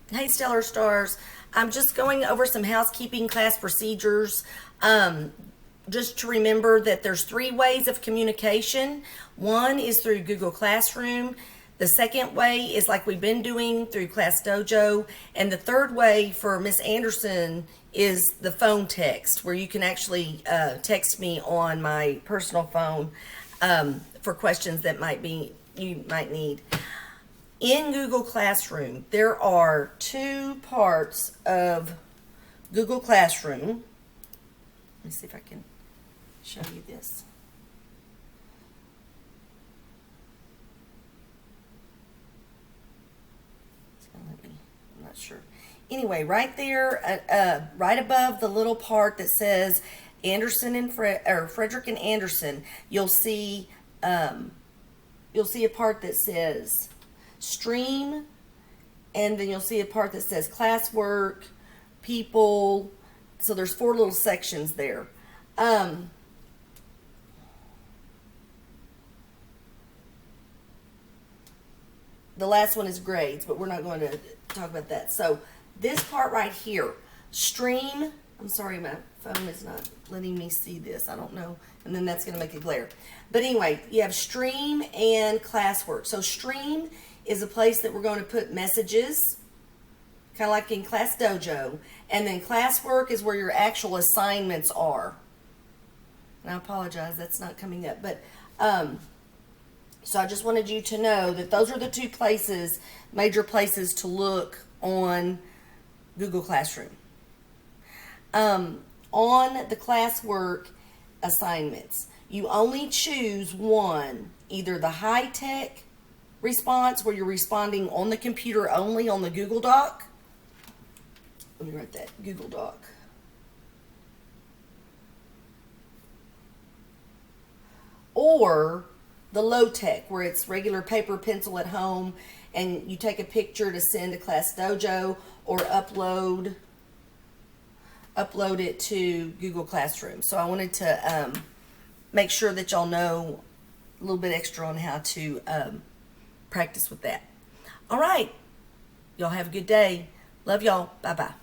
Hey, Stellar Stars. I'm just going over some housekeeping class procedures. Just to remember that there's three ways of communication. One is through Google Classroom. The second way is like we've been doing through Class Dojo. And the third way for Miss Anderson is the phone text, where you can actually text me on my personal phone for questions that you might need. In Google Classroom, there are two parts of Google Classroom. Let me see if I can show you this. It's gonna let me, I'm not sure. Anyway, right there, right above the little part that says Anderson and Frederick and Anderson, you'll see a part that says stream, and then you'll see a part that says classwork, people. So there's four little sections there. The last one is grades, but we're not going to talk about that. So this part right here, stream. I'm sorry, my phone is not letting me see this. I don't know. And then that's going to make it glare. But anyway, you have stream and classwork. So stream is a place that we're going to put messages, kind of like in Class Dojo. And then classwork is where your actual assignments are. And I apologize, that's not coming up. But so I just wanted you to know that those are the two places, major places to look on Google Classroom. On the classwork assignments, you only choose one, either the high-tech response, where you're responding on the computer only on the Google Doc. Let me write that, Google Doc. Or the low-tech, where it's regular paper, pencil at home, and you take a picture to send to Class Dojo, or upload it to Google Classroom. So I wanted to make sure that y'all know a little bit extra on how to practice with that. All right. Y'all have a good day. Love y'all. Bye-bye.